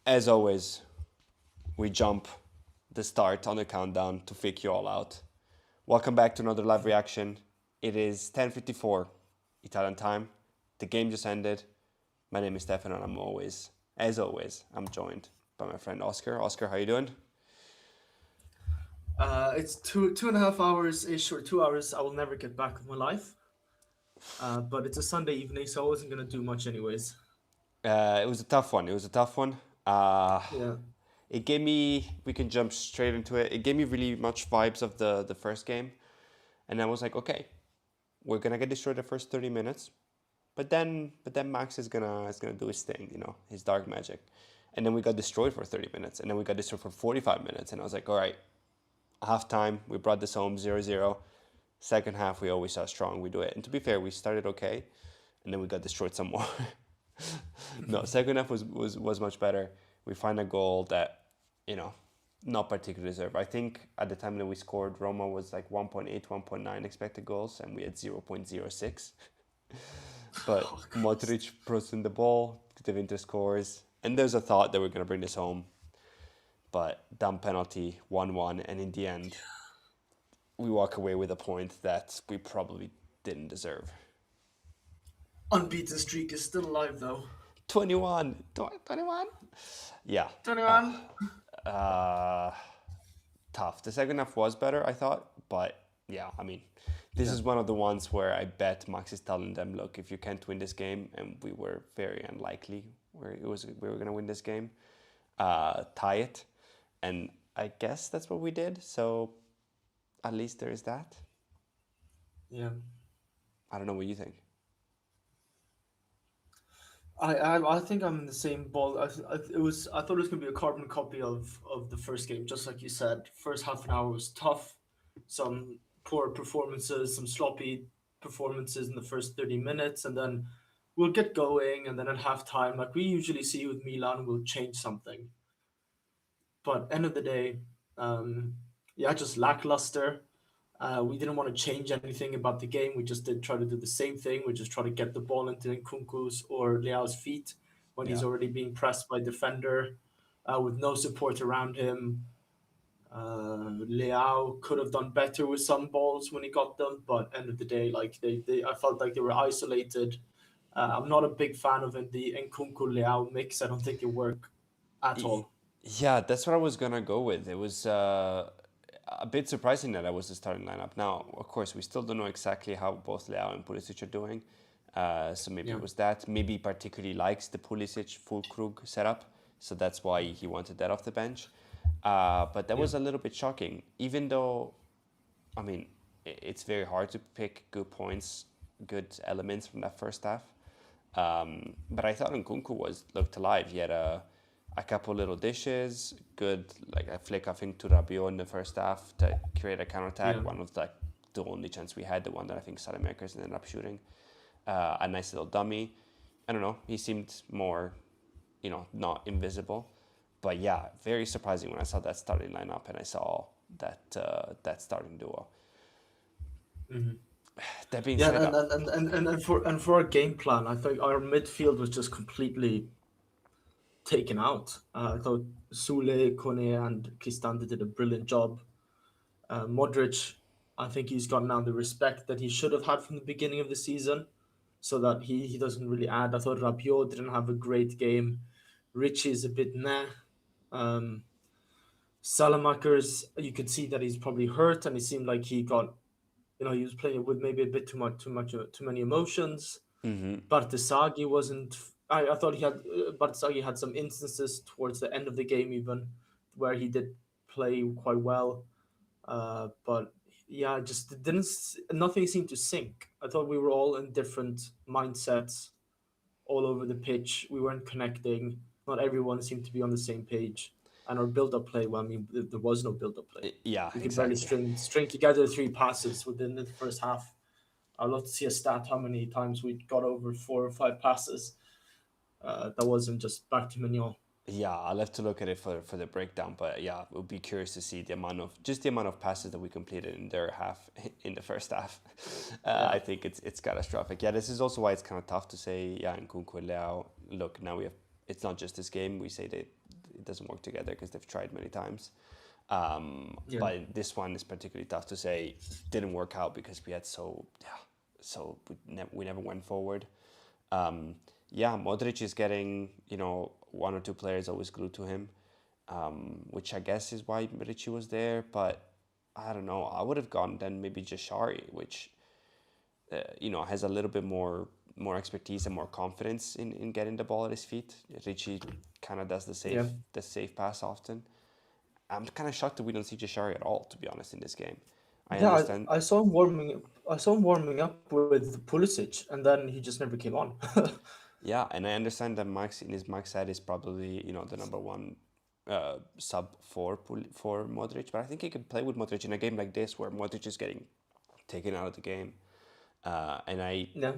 As always, we jump the start on the countdown to fake you all out. Welcome back to another live reaction. It is 10:54 Italian time. The game just ended. My name is Stefano and as always, I'm joined by my friend Oscar. Oscar, how you doing? It's two and a half hours ish or 2 hours. I will never get back of my life. But it's a Sunday evening, so I wasn't gonna do much anyways. It was a tough one. It was a tough one. Uh, Yeah, it gave me, we can jump straight into it. It gave me really much vibes of the first game. And I was like, okay, we're gonna get destroyed the first 30 minutes. But then Max is gonna do his thing, his dark magic. And then we got destroyed for 30 minutes. And then we got destroyed for 45 minutes. And I was like, all right, half time, we brought this home 0-0. Second half, we always are strong. We do it. And to be fair, we started okay. And then we got destroyed some more. No, second half was much better. We find a goal that, you know, not particularly deserved. I think at the time that we scored, Roma was like 1.8, 1.9 expected goals, and we had 0.06. But oh Christ. Modric puts in the ball, De Winter scores, and there's a thought that we're going to bring this home. But dumb penalty, 1-1, and in the end, we walk away with a point that we probably didn't deserve. Unbeaten streak is still alive though. 21, 21. Yeah, 21. uh, tough. The second half was better, I thought, but yeah, I mean, this Yeah, is one of the ones where I bet Max is telling them, look, if you can't win this game, and we were very unlikely where it was we were gonna win this game, tie it, and I guess that's what we did. So at least there is that. yeah. I don't know what you think. I think I'm in the same ball. I thought it was gonna be a carbon copy of the first game, just like you said. First half an hour was tough, some poor performances, some sloppy performances in the first 30 minutes, and then we'll get going, and then at halftime, like we usually see with Milan, we'll change something. But end of the day, um, yeah, just lackluster. We didn't want to change anything about the game. We just did try to do the same thing. We just try to get the ball into Nkunku's or Leao's feet when he's Yeah. already being pressed by defender with no support around him. Leao could have done better with some balls when he got them, but end of the day, like I felt like they were isolated. I'm not a big fan of the Nkunku Leao mix. I don't think it worked at Y- all. Yeah, that's what I was gonna go with. It was a bit surprising that I was the starting lineup. Now, of course, we still don't know exactly how both Leao and Pulisic are doing. So maybe Yeah, it was that. Maybe he particularly likes the Pulisic full Krug setup, so that's why he wanted that off the bench. But that yeah, was a little bit shocking, even though, I mean, it's very hard to pick good points, good elements from that first half. But I thought Nkunku looked alive. He had a couple little dishes, good like a flick I think to Rabiot in the first half to create a yeah. counterattack. One of the only chance we had, the one that I think Salamakers ended up shooting. A nice little dummy. I don't know. He seemed more, not invisible. But yeah, very surprising when I saw that starting lineup and I saw that starting duo. Mhm. That being Yeah, said, and for our game plan, I think our midfield was just completely taken out. I thought Sule, Kone, and Cristante did a brilliant job. Modric, I think he's got now the respect that he should have had from the beginning of the season, so that he doesn't really add. I thought Rabiot didn't have a great game. Richie is a bit meh. Um, Salamakers, you could see that he's probably hurt, and it seemed like he was playing with maybe a bit too many emotions. mm-hmm, Bartesaghi wasn't. I thought Bartesaghi had some instances towards the end of the game even where he did play quite well, but yeah, just nothing seemed to sync. I thought we were all in different mindsets all over the pitch. We weren't connecting. Not everyone seemed to be on the same page. And our build-up play, well, I mean, there was no build-up play. yeah, We could barely exactly. string together three passes within the first half. I'd love to see a stat how many times we got over 4 or 5 passes. That wasn't just back to Mignon. Yeah, I'll have to look at it for the breakdown, but yeah, we'll be curious to see the amount of passes that we completed in their half in the first half. Yeah, I think it's catastrophic. Yeah, this is also why it's kind of tough to say. Yeah, in Kunku and Leao, look, now we have. It's not just this game. We say that it doesn't work together because they've tried many times. Yeah. But this one is particularly tough to say. Didn't work out because we had so we never went forward. Um, yeah, Modric is getting, one or two players always glued to him, which I guess is why Ricci was there. But I don't know. I would have gone then maybe Jashari, which has a little bit more expertise and more confidence in getting the ball at his feet. Ricci kind of does Yeah. the safe pass often. I'm kind of shocked that we don't see Jashari at all, to be honest, in this game. I Yeah, understand. I saw him warming up. I saw him warming up with Pulisic, and then he just never came on. Yeah, and I understand that Max in his max set is probably the number one sub for Modric, but I think he can play with Modric in a game like this where Modric is getting taken out of the game, and Yeah.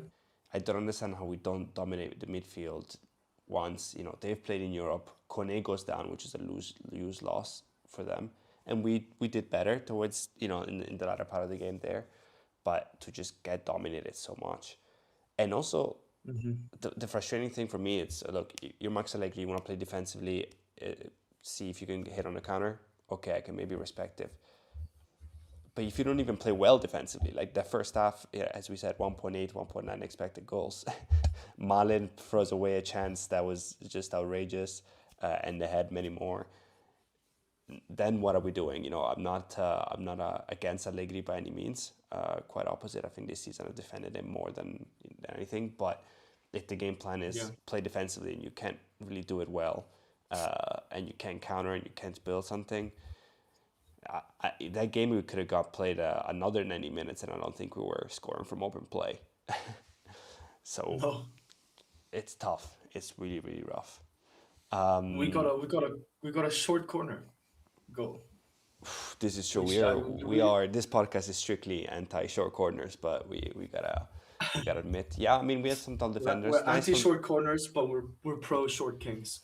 I don't understand how we don't dominate the midfield once they've played in Europe. Kone goes down, which is a lose loss for them, and we did better towards in the latter part of the game there, but to just get dominated so much, and also Hmm. the frustrating thing for me is look, you're Max Allegri, you want to play defensively, uh, see if you can hit on a counter. Okay, I can maybe respect it. But if you don't even play well defensively, like the first half, yeah, as we said, 1.8, 1.9 expected goals. Malin throws away a chance that was just outrageous, and they had many more. Then what are we doing? I'm not against Allegri by any means. Quite opposite. I think this season I've defended him more than anything. But if the game plan Yeah. is play defensively and you can't really do it well, and you can't counter and you can't build something, that game we could have got played another 90 minutes, and I don't think we were scoring from open play. So No, it's tough. It's really really rough. we got a short corner goal, This is true. which We are. This podcast is strictly anti short corners, but we gotta admit. Yeah, I mean we had some tall we're defenders. Nice anti for short corners, but we're pro short kings.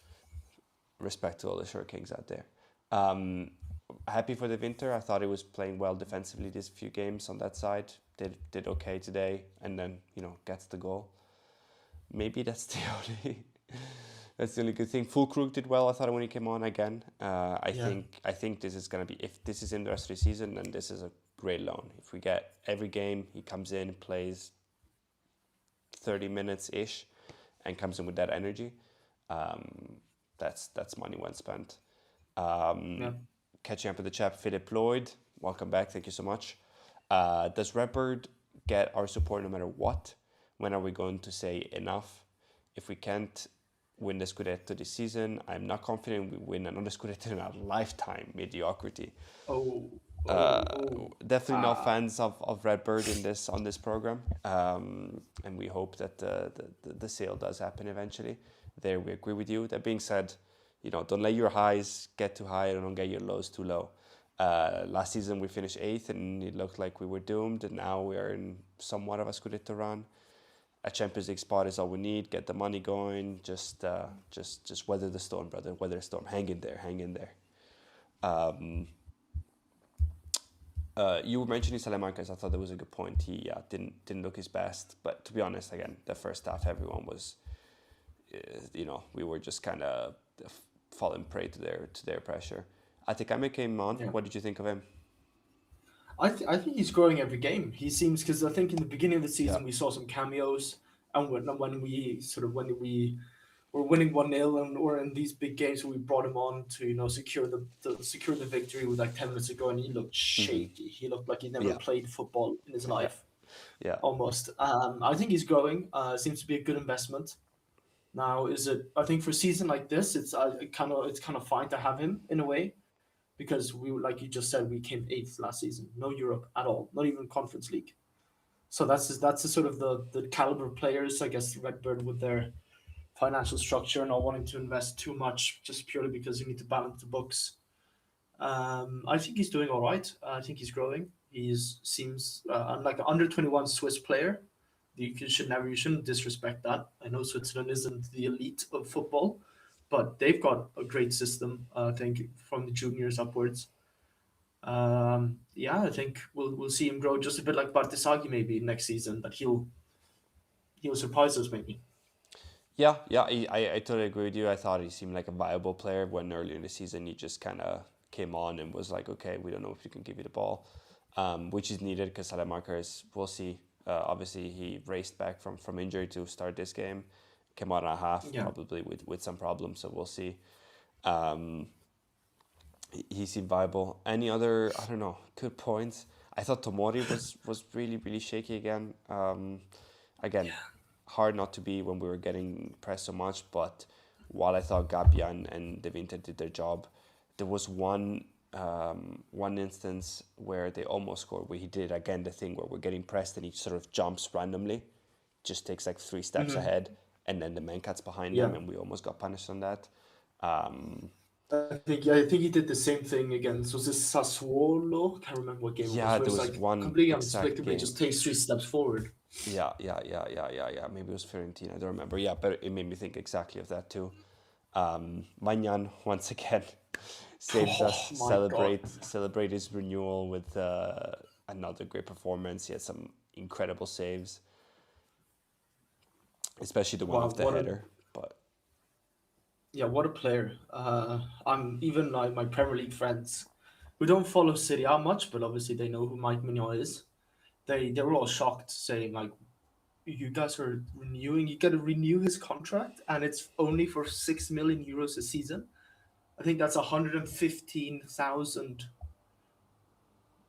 respect to all the short kings out there. Um, Happy for the winter. I thought he was playing well defensively these few games on that side. Did okay today, and then gets the goal. Maybe that's the only that's the only good thing. Fulkrug did well. I thought when he came on again. Yeah. I think this is gonna be, if this is in the rest of the season, then this is a great loan. If we get every game he comes in, plays 30 minutes ish, and comes in with that energy, um, that's money well spent. Yeah. Um, Catching up with the chap, Philip Lloyd. Welcome back. Thank you so much. Does Redbird get our support no matter what? When are we going to say enough? If we can't win the Scudetto this season, I'm not confident we win another Scudetto in our lifetime. Mediocrity. Oh. Uh, Oh. Oh. Definitely not Ah. fans of Redbird in this on this program, and we hope that the sale does happen eventually. There, we agree with you. That being said, don't let your highs get too high and don't get your lows too low. Last season we finished eighth and it looked like we were doomed, and now we are in somewhat of a Scudetto run. A Champions League spot is all we need. Get the money going. Just weather the storm, brother. Weather the storm. Hang in there. Hang in there. Um, you were mentioning Salamanca. I thought that was a good point. He didn't look his best, but to be honest, again, the first half everyone was, we were just kind of falling prey to their pressure. Atikame came on. Yeah. What did you think of him? I think he's growing every game. He seems, because I think in the beginning of the Yeah. season we saw some cameos, and when we were winning 1-0, and or in these big games we brought him on to secure the victory with like 10 minutes ago, and he looked Mm-hmm. shaky. He looked like he never Yeah. played football in his Yeah. life, Yeah. almost. I think he's growing. Seems to be a good investment. Now, is it? I think for a season like this, it's kind of fine to have him in a way, because we, like you just said, we came eighth last season. No Europe at all, not even Conference League. So that's the sort of the caliber of players, I guess, Redbird, with their financial structure, not wanting to invest too much just purely because you need to balance the books. I think he's doing all right. I think he's growing. He seems like an under 21 Swiss player. You shouldn't disrespect that. I know Switzerland isn't the elite of football, but they've got a great system. I think from the juniors upwards. Yeah, I think we'll see him grow just a bit like Bartisagi maybe next season. That he'll surprise us maybe. Yeah, yeah, I totally agree with you. I thought he seemed like a viable player when earlier in the season he just kind of came on and was like, okay, we don't know if we can give you the ball, which is needed because Salamanca is, we'll see. Obviously, he raced back from injury to start this game, came out on a half, Yeah. probably with some problems, so we'll see. Um, he seemed viable. Any other, I don't know, good points? I thought Tomori was really, really shaky again. Again, hard not to be when we were getting pressed so much, but while I thought Gabbia and De Winter did their job, there was one instance where they almost scored, where he did again the thing where we're getting pressed and he sort of jumps randomly, just takes like 3 steps Hmm. ahead, and then the man cuts behind him, Yeah. and we almost got punished on that. Um, I think he did the same thing against, was this Sassuolo? Can't remember what game it was. yeah, Where there it's was like one completely exact inexplicably game. just takes 3 steps forward. Yeah. Maybe it was Fiorentina. I don't remember. Yeah, but it made me think exactly of that too. Magnan once again saves us. Oh my god! Celebrate his renewal with another great performance. He had some incredible saves, especially the one Wow, off the what a header. But yeah, what a player. I'm even like my Premier League friends who don't follow City out much, but obviously they know who Mike Mignon is. They were all shocked, saying like, "You guys are renewing. You got to renew his contract, and it's only for 6 million euros a season. I think that's 115,000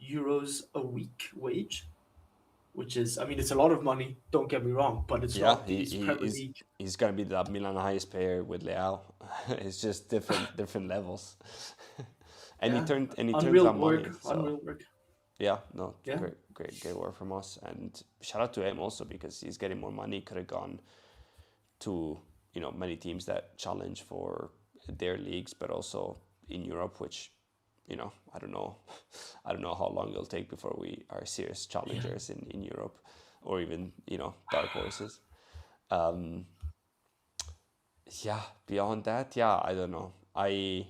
euros a week wage, which is, I mean, it's a lot of money. Don't get me wrong, but it's yeah, not these Premier League. he's gonna be the Milan highest player with Leao. It's just different levels. And Yeah, he turns unreal down money. work, So unreal work. yeah, no, Yeah, great work from us, and shout out to him also because he's getting more money. Could have gone to many teams that challenge for their leagues, but also in Europe, which I don't know, I don't know how long it'll take before we are serious yeah. challengers in Europe, or even dark horses. Um, yeah, beyond that, yeah, I don't know. I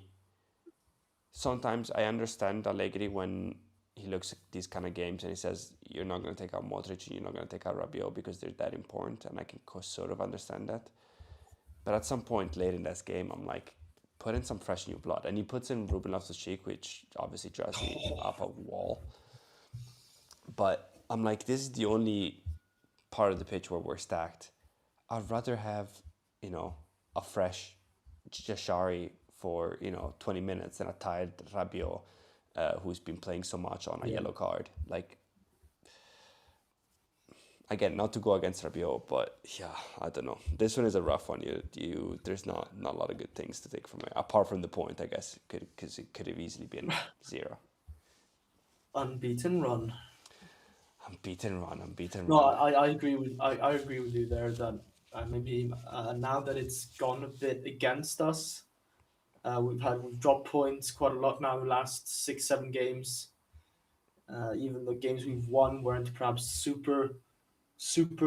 sometimes I understand Allegri when he looks at these kind of games and he says, "You're not going to take out Modric and you're not going to take out Rabiot because they're that important," and I can sort of understand that. But at some point late in this game, I'm like, put in some fresh new blood, and he puts in Ruben Loftus-Cheek, which obviously drives me up a wall. But I'm like, this is the only part of the pitch where we're stacked. I'd rather have, you know, a fresh Jashari for 20 minutes than a tired Rabiot, who's been playing so much on a Yeah. yellow card. Like, again, not to go against Rabiot, but yeah, I don't know. This one is a rough one. There's not a lot of good things to take from it, apart from the point, I guess, because it could have easily been 0. Unbeaten run. I'm beaten No, run. I agree with I agree with you there that maybe now that it's gone a bit against us, we've dropped points quite a lot now in the last 6 7 games. Even the games we've won weren't perhaps super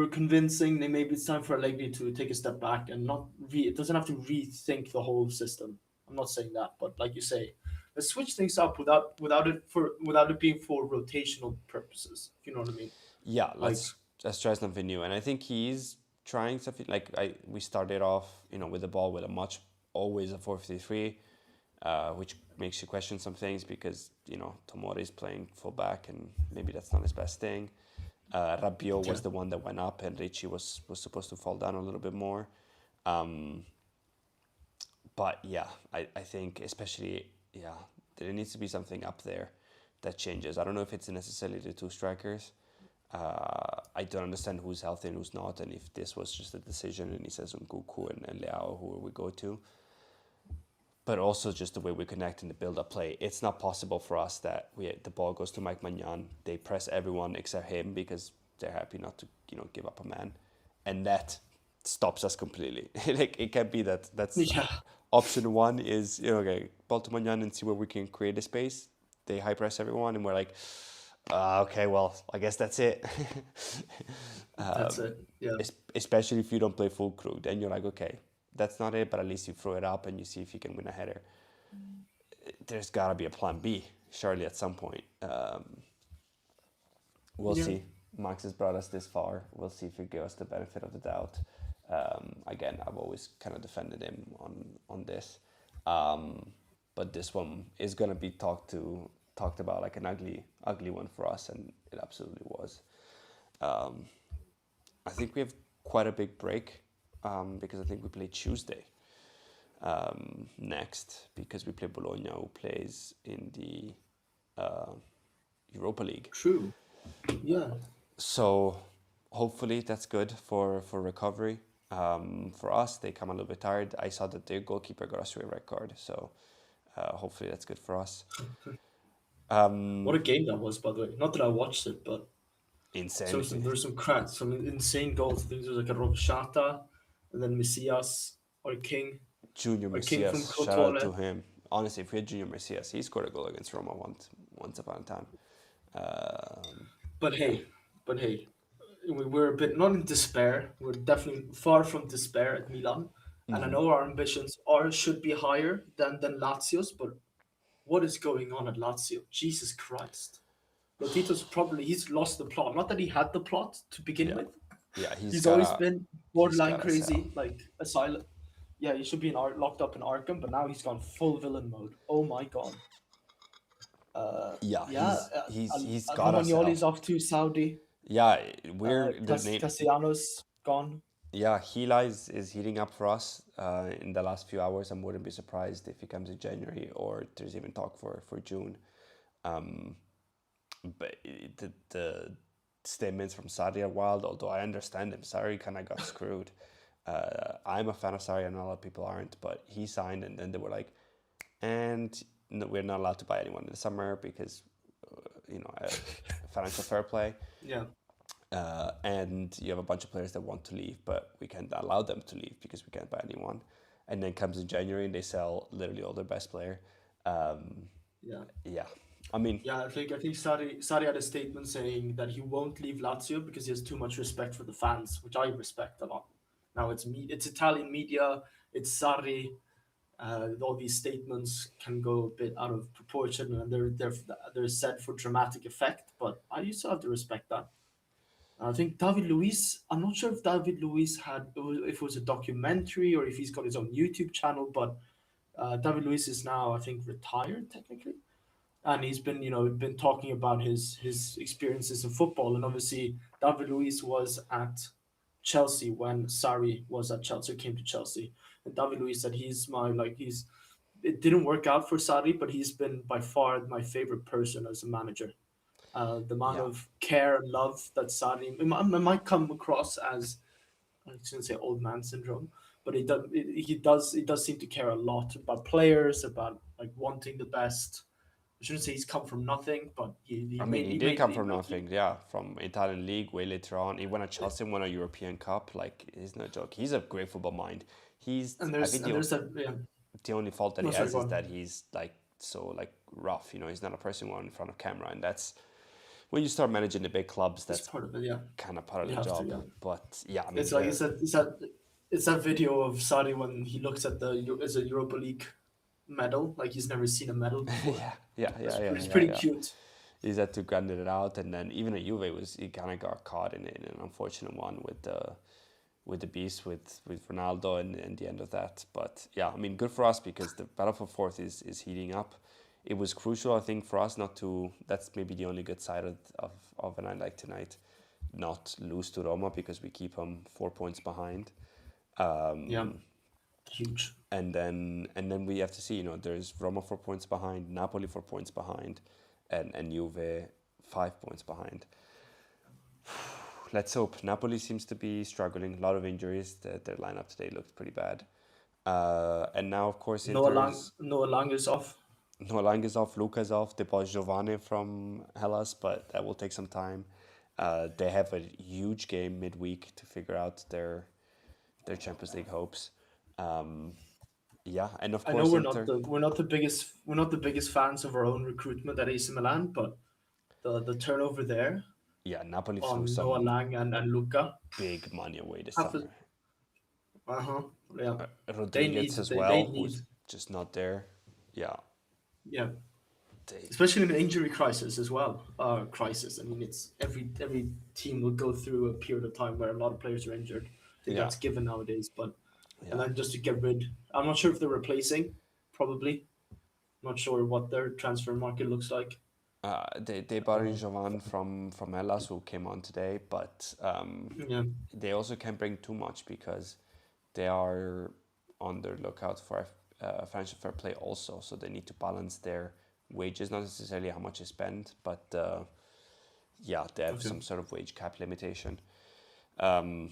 convincing. Then maybe it's time for Allegri to take a step back and not it doesn't have to rethink the whole system. I'm not saying that, but like you say, let's switch things up without it being for rotational purposes. If you know what I mean? Yeah, Like, let's try something new. And I think he's trying something like we started off, with the ball with a much always a 4-3-3, which makes you question some things because Tomori is playing fullback and maybe that's not his best thing. Rabiot yeah, was the one that went up, and Ricci was supposed to fall down a little bit more. Um, but yeah, I think especially there needs to be something up there that changes. I don't know if it's necessarily the two strikers. I don't understand who's healthy and who's not, and if this was just a decision and he says Nkuku and Leao who we go to, but also just the way we connect in the build-up play. It's not possible for us that the ball goes to Mike Magnan, they press everyone except him because they're happy not to give up a man, and that stops us completely. Like it can't be that. That's yeah, option one is okay, ball to Magnan and see where we can create a space. They high press everyone, and we're like, okay, well, I guess that's it. that's it. Yeah, Especially if you don't play full crew, then you're like, okay, that's not it, but at least you throw it up and you see if you can win a header. There's got to be a plan B, surely at some point. We'll yeah, see. Max has brought us this far. We'll see if he gives us the benefit of the doubt. Again, I've always kind of defended him on this, um, but this one is gonna be talked about like an ugly one for us, and it absolutely was. Um, I think we have quite a big break because I think we play Tuesday next because we play Bologna, who plays in the uh, Europa League. True. Yeah. So hopefully that's good for recovery. For us, they come a little bit tired. I saw that their goalkeeper got a straight red card, so hopefully that's good for us. What a game that was, by the way. Not that I watched it, but Insanity. there's some cracks, some insane goals. I think there was like a Rovshata, and then Messias Junior or King from Messias, shout out to Crotone. him. Honestly, if we had Junior Messias, he scored a goal against Roma once upon a time. Um, But hey, but hey, we're a bit not in despair. We're definitely far from despair at Milan, and I mhm. know our ambitions are should be higher than Lazio's. But what is going on at Lazio? Jesus Christ! Lotito's probably he's lost the plot. Not that he had the plot to begin Yeah, with. yeah, He's always been he's borderline gotta sell. crazy, like asylum. Yeah, he should be locked up in Arkham, but now he's gone full villain mode. Oh my god. Yeah, Yeah, he's gotta sell. Romagnoli's off to Saudi. Yeah, we're the name. Castellanos gone. Yeah, Gila is heating up for us in the last few hours. I wouldn't be surprised if he comes in January or there's even talk for June. Um, but the statements from Sarri are wild, although I understand him. Sarri kind of got screwed. I'm a fan of Sarri, and a lot of people aren't, but he signed, and then they were like, and no, we're not allowed to buy anyone in the summer because, financial fair play. Yeah, And you have a bunch of players that want to leave, but we can't allow them to leave because we can't buy anyone. And then comes in January and they sell literally all their best player. Um, yeah, yeah, I mean, yeah. I think Sarri had a statement saying that he won't leave Lazio because he has too much respect for the fans, which I respect a lot. Now it's Italian media, it's Sarri. All these statements can go a bit out of proportion, and they're said for dramatic effect. But I used to have to respect that. I think David Luiz. I'm not sure if David Luiz if it was a documentary or if he's got his own YouTube channel. But David Luiz is now, I think, retired technically, and he's been been talking about his experiences in football. And obviously, David Luiz was at Chelsea when Sarri was at Chelsea, came to Chelsea, and David Luiz said he's. It didn't work out for Sarri, but he's been by far my favorite person as a manager. The amount yeah. of care and love that it might come across as I shouldn't say old man syndrome, but he does seem to care a lot about players, about like wanting the best. I shouldn't say he's come from nothing, but he I mean, made he he did made come he, from like he nothing, yeah, from Italian league way later on. He won a Chelsea, won a European Cup. Like, he's no joke. He's a great football mind. and I there's think and there's that yeah. the only fault that No, he sorry, has go is on. that he's like so like rough. He's not a person who in front of camera, and that's when you start managing the big clubs. It's That's part of it, yeah. kind of part of You the have to, job. yeah. But yeah, I mean It's like the it's that video of Sari when he looks at as a Europa League medal, like he's never seen a medal before. yeah, yeah, yeah, yeah, It's yeah, pretty yeah. cute. He's had to grind it out, and then even at Juve he kind of got caught in an unfortunate one with the beast with Ronaldo and the end of that. But yeah, I mean, good for us because the battle for fourth is heating up. It was crucial, I think, for us not to. That's maybe the only good side of a night like tonight, not lose to Roma because we keep them 4 points behind. Yeah, Um, huge. and then we have to see. There's Roma 4 points behind, Napoli 4 points behind, and Juve 5 points behind. Let's hope. Napoli seems to be struggling. A lot of injuries. Their lineup today looked pretty bad. And now, of course, Inter's Noah Lang is off. Nolang is off, Luca's off. They bought Giovanni from Hellas, but that will take some time. They have a huge game midweek to figure out their Champions League hopes. Um, yeah, and of I know course Inter. we're not the biggest fans of our own recruitment at AC Milan, but the turnover there Yeah, Napoli threw on Noah some Lang and Luca. big money away this Half summer. uh-huh. Yeah. They Rodriguez need as they well, need who's just not there. Yeah, yeah. they. Especially in an injury crisis as well. Crisis. I mean, it's every team will go through a period of time where a lot of players are injured. think Yeah, that's given nowadays. But and yeah. then just to get rid, I'm not sure if they're replacing. Probably, not sure what their transfer market looks like. They bought in Uh, Jovan from Hellas who came on today, but yeah, they also can't bring too much because they are on the lookout for financial fair play also. So they need to balance their wages, not necessarily how much they spend, but yeah, they have okay. some sort of wage cap limitation.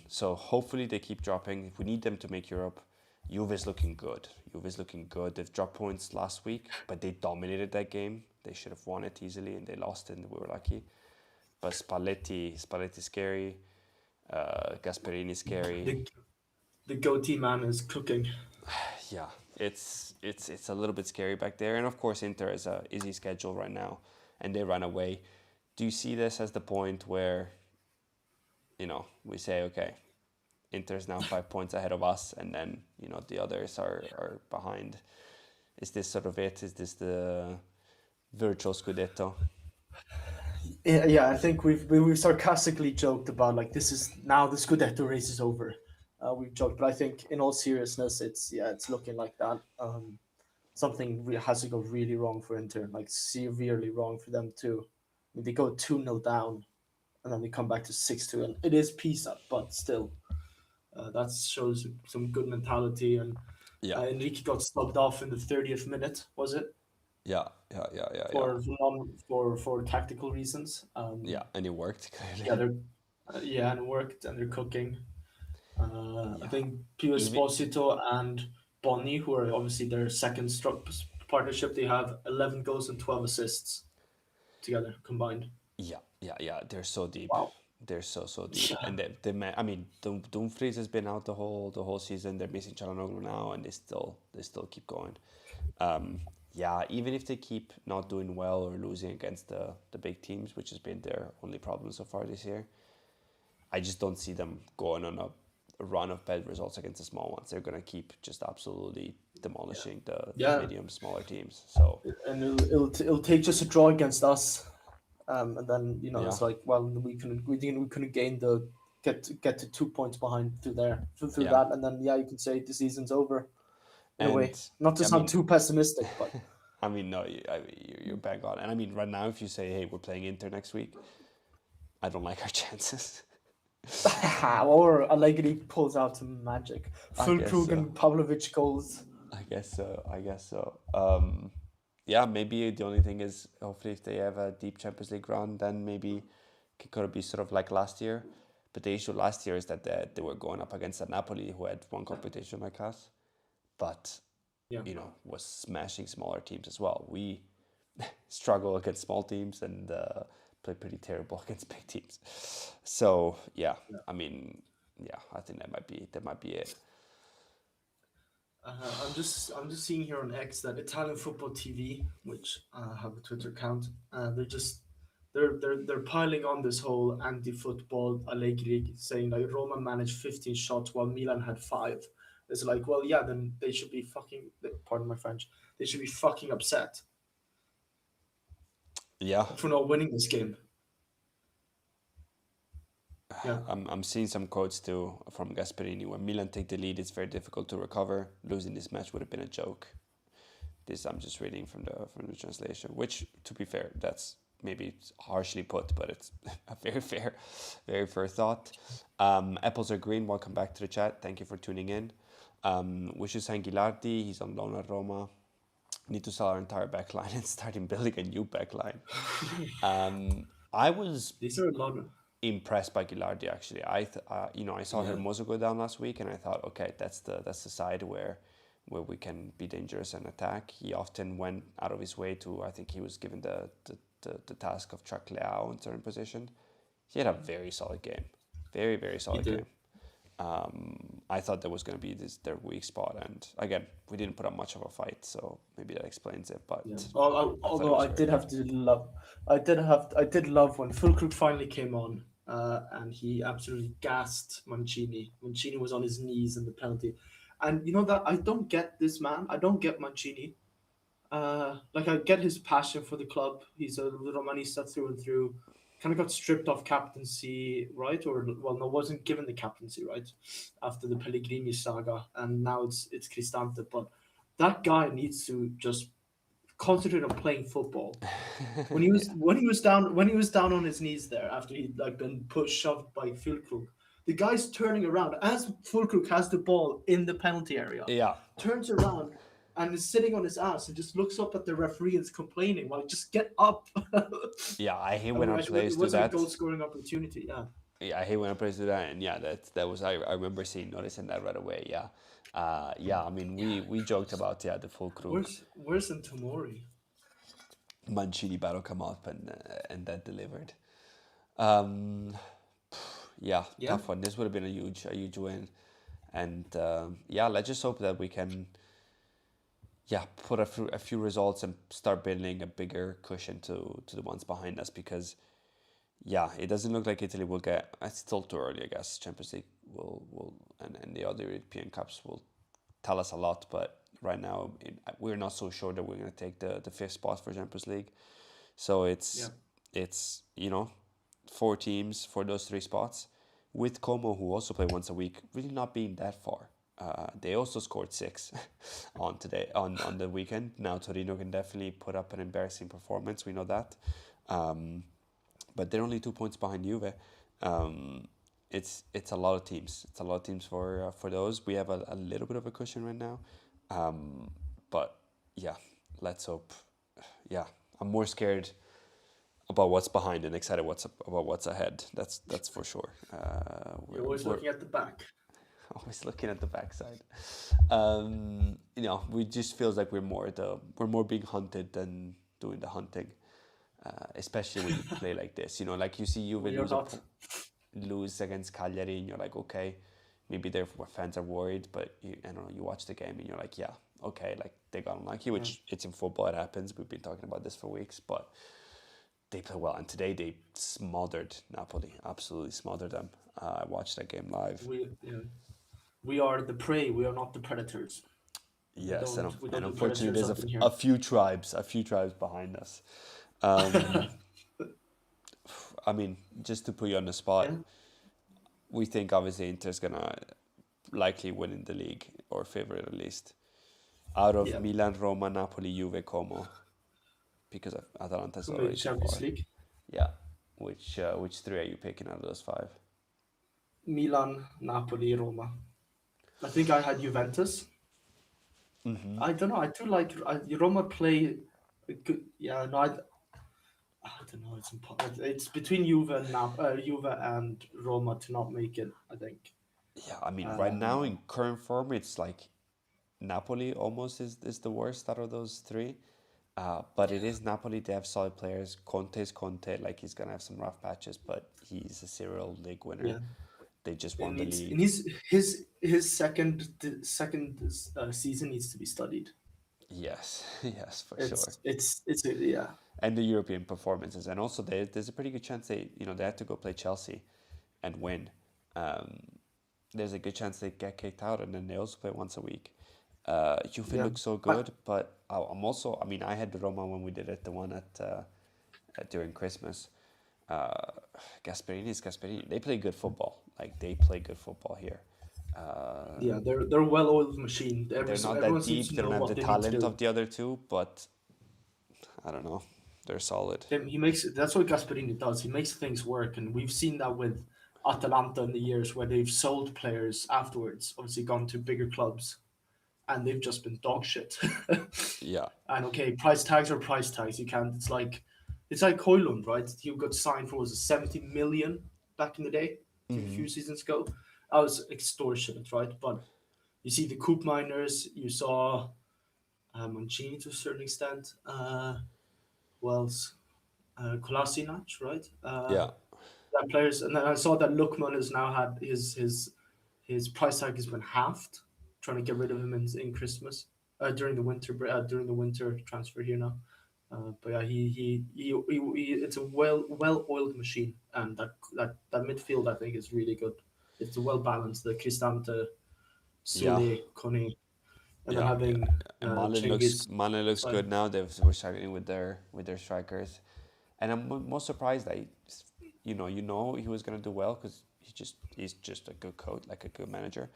So hopefully they keep dropping. If we need them to make Europe, Juve is looking good. Juve is looking good. They've dropped points last week, but they dominated that game. They should have won it easily, and they lost it, and we were lucky. But Spalletti scary. Gasperini scary. The the goatee man is cooking. Yeah, it's a little bit scary back there. And of course, Inter is a easy schedule right now, and they run away. Do you see this as the point where we say, okay, Inter's now 5 points ahead of us, and then the others are behind? Is this sort of it? Is this the virtual Scudetto? Yeah, yeah, I think we've sarcastically joked about like this is now the Scudetto race is over. We've joked, but I think in all seriousness, it's looking like that. Something has to go really wrong for Inter, like severely wrong for them too. I mean, they go 2-0 down, and then they come back to 6-2, and it is Pisa, but still, that shows some good mentality. And Yeah, Enrique got subbed off in the 30th minute, was it, yeah, yeah, yeah, yeah, yeah, for for tactical reasons. yeah. And it worked Yeah, clearly. they're yeah, and it worked, and they're cooking. I Yeah, think Pio even Esposito and Bonnie, who are obviously their second partnership, they have 11 goals and 12 assists together combined. yeah, yeah, yeah. They're so deep. Wow. They're so deep, Yeah. and I mean, Dumfries has been out the whole season. They're missing Çalhanoğlu now, and they still keep going. Yeah, even if they keep not doing well or losing against the big teams, which has been their only problem so far this year, I just don't see them going on a run of bad results against the small ones. They're gonna keep just absolutely demolishing the Yeah, medium smaller teams. So and it'll take just a draw against us, and then yeah, it's like, well, we couldn't gain the get to 2 points behind through there through yeah, that, and then yeah, you can say the season's over in a way. and Not to I sound mean, too pessimistic, but I mean, no, you're bang on. And I mean, right now, if you say, hey, we're playing Inter next week, I don't like our chances. or Allegri pulls out some magic. I guess Fulkrug so. and Pavlovic goals. I guess so. I guess so. Yeah, maybe the only thing is hopefully if they have a deep Champions League run, then maybe it could be sort of like last year. But the issue last year is that they were going up against a Napoli who had one competition like us, but Yeah. was smashing smaller teams as well. We struggle against small teams and play pretty terrible against big teams. So yeah, Yeah. I mean, yeah, I think that might be it. I'm just seeing here on X that Italian Football TV, which have a Twitter account, they're piling on this whole anti-football Allegri saying like Roma managed 15 shots while Milan had five. It's like, well, yeah, then they should be fucking. Pardon my French. They should be fucking upset Yeah, for not winning this game. Yeah, I'm seeing some quotes too from Gasperini. When Milan take the lead, it's very difficult to recover. Losing this match would have been a joke. This I'm just reading from the translation, which, to be fair, that's maybe harshly put, but it's a very fair thought. Apples are green. Welcome back to the chat. Thank you for tuning in. Wishes Gilardi. He's on loan at Roma. Need to sell our entire backline and starting building a new backline. I was these are a lot. impressed by Gilardi actually. I saw Yeah, Hermoso go down last week, and I thought, okay, that's the side where we can be dangerous and attack. He often went out of his way to. I think he was given the task of track Leao in certain position. He had a very solid game, very he solid did. game. I thought that was going to be their weak spot, and again, we didn't put up much of a fight, so maybe that explains it. But Yeah. I thought it Although was I very did good. have to love, I did love when Fulkrug finally came on, and he absolutely gassed Mancini. Mancini was on his knees in the penalty, and you know that I don't get this man. I don't get Mancini. Like I get his passion for the club. He's a Romanista through and through. kind of got stripped off captaincy, right? Or well, no, wasn't given the captaincy, right? After the Pellegrini saga, and now it's Cristante. But that guy needs to just concentrate on playing football. Yeah, When he was down on his knees there after he'd like been pushed shoved by Fulkrug, the guy's turning around as Fulkrug has the ball in the penalty area, yeah, turns around and is sitting on his ass and just looks up at the referee and is complaining, like just get up. yeah. I hate I when mean, our it players do wasn't a that. goal scoring opportunity. Yeah, Yeah, I hate when our players do that, and yeah, that was I remember noticing that right away. Yeah, yeah. I mean, we joked about the full Krug where's Tomori? Mancini battle come up and that delivered. Um, yeah, Yeah, tough one. This would have been a huge win, and yeah, let's just hope that we can yeah put a few results and start building a bigger cushion to the ones behind us because yeah, it doesn't look like Italy will get. It's still too early, I guess. Champions League will and the other European cups will tell us a lot, but right now we're not so sure that we're going to take the fifth spot for Champions League. So yeah, it's four teams for those three spots, with Como who also play once a week, really not being that far. They also scored six on the weekend. Now Torino can definitely put up an embarrassing performance. We know that. Um, but they're only 2 points behind Juve. Um, it's a lot of teams. It's a lot of teams for those. We have a little bit of a cushion right now, but yeah, let's hope. Yeah, I'm more scared about what's behind and excited about what's ahead. That's for sure. you're always We're looking at the back. always looking at the backside. We just feels like we're more being hunted than doing the hunting. Especially when you play like this, like you see Juve We are not. lose against Cagliari, and you're like, okay, maybe their fans are worried, but I don't know, you watch the game and you're like, yeah, okay, like they got unlucky, Yeah. which it's in football, it happens. We've been talking about this for weeks, but they play well, and today they smothered Napoli, absolutely smothered them. I watched that game live. Yeah, we are the prey. We are not the predators. Yes, We and don't do unfortunately, predators there's up in a here. few tribes behind us. Um, I mean, just to put you on the spot, Yeah, we think obviously Inter's gonna likely win in the league or favorite at least. Out of yeah. Milan, Roma, Napoli, Juve, Como, because Atalanta's Who made already the too Champions far. League? Yeah. Which three are you picking out of those five? Milan, Napoli, Roma. I think I had Juventus. Mm-hmm. I don't know. I do like Roma play a good. Yeah, no, I don't know. It's between Juve and Roma to not make it. I think. Yeah, I mean, right now Uh, in current form, it's like Napoli almost is the worst out of those three. But it is Napoli. They have solid players. Conte's Conte. Like he's gonna have some rough patches, but he's a serial league winner. yeah. They just It won the needs. It league. needs his second season needs to be studied. Yes, yes, for sure. Yeah. And the European performances, and also there's a pretty good chance they have to go play Chelsea, and win. Um, there's a good chance they get kicked out, and then they also play once a week. Juve Yeah. looks so I, good, but I'm also. I mean, I had the Roma when we did it, the one during Christmas. Uh, Gasperini's Gasperini. They play good football. Like they play good football here. Uh, yeah, they're a well-oiled machine. they're not Everyone that seems deep. to They don't know have what the they need to talent do. of the other two, but I don't know. They're solid. He makes that's what Gasperini does. He makes things work, and we've seen that with Atalanta in the years where they've sold players afterwards, obviously gone to bigger clubs, and they've just been dog shit. Yeah. And okay, price tags are price tags. You can't. It's like Hoylund, right? He got signed for was it 70 million back in the day, a Mm-hmm. few seasons ago. That was extortionate, right? But you see the Coop Miners, you saw Mancini to a certain extent. Who else? Kolasinac, right? Yeah. That players, and then I saw that Lookman has now had his price tag has been halved, trying to get rid of him in Christmas during the winter transfer here now. But yeah, it's a well oiled machine, and that midfield I think is really good. It's well balanced. The Cristante, Yeah. Sule, Kone, and then Yeah. having And Mane looks Cengiz. Mane looks Side. good now. We're struggling with their strikers. And I'm most surprised that he was gonna do well because he's just a good coach, like a good manager.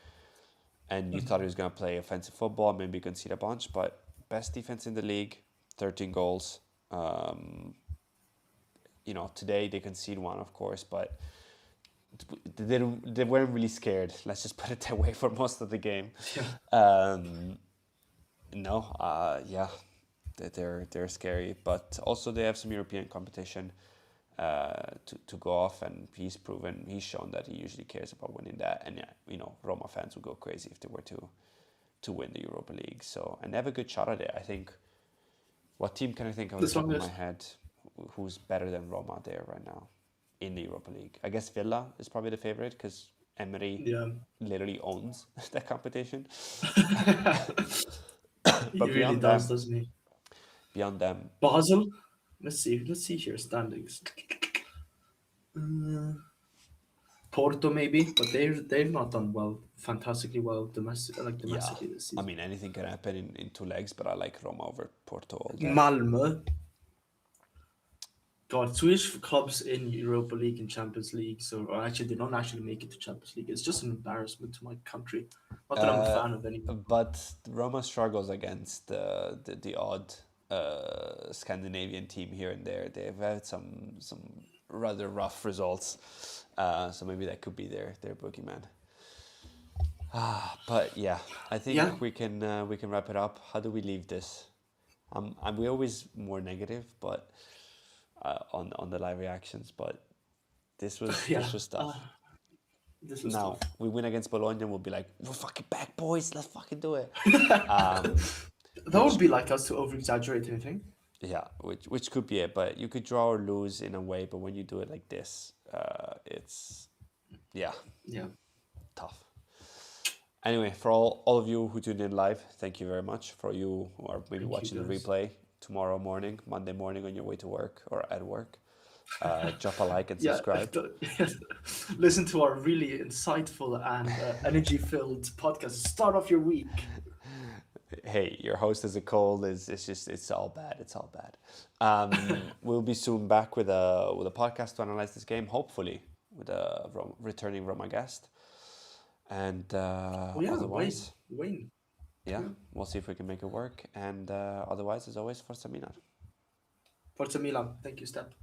And you thought he was gonna play offensive football, maybe concede a bunch, but best defense in the league, 13 goals. Um, Today they concede one, of course, but they weren't really scared. Let's just put it that way for most of the game. Yeah. Um, no, yeah, they're scary, but also they have some European competition to go off, and he's shown that he usually cares about winning that. And yeah, Roma fans would go crazy if they were to win the Europa League. So, and they have a good shot at it. I think. What team can I think of The the top of my strongest. head who's better than Roma there right now in the Europa League? I guess Villa is probably the favorite because Emery Yeah. literally owns that competition. He But really does, doesn't he? beyond them, Basel. Let's see. Let's see here standings. Uh, Porto maybe, but they've not done well, fantastically well yeah. domestically this I season. mean, anything can happen in two legs, but I like Roma over Porto all day. Malmö. God, Swedish clubs in Europa League and Champions League, so or actually they don't actually make it to Champions League. It's just an embarrassment to my country. Not that I'm a Uh, fan of any. but Roma struggles against the odd Scandinavian team here and there. They've had some rather rough results, so maybe that could be their boogeyman. But yeah, I Yeah, think we can wrap it up. How do we leave this? We always more negative, but on the live reactions. But this was yeah. this was tough. This was tough. Now we win against Bologna, we'll be like, we're fucking back, boys. Let's fucking do it. That would Which be like us to over exaggerate anything. Yeah, which could be it. But you could draw or lose in a way. But when you do it like this, it's yeah Yeah. tough. Anyway, for all of you who tuned in live, thank you very much. For you who are maybe Thank you watching the guys. replay tomorrow morning, Monday morning on your way to work or at work, drop a like and Yeah. subscribe. Listen to our really insightful and energy-filled podcast. Start off your week. Hey, your host is a cold. It's all bad. It's all bad. We'll be soon back with a podcast to analyze this game. Hopefully, with a returning Roma guest. And Oh yeah, otherwise, Wayne. yeah, we'll see if we can make it work. And otherwise, as always, Forza Milan. Forza Milan. Thank you, Step.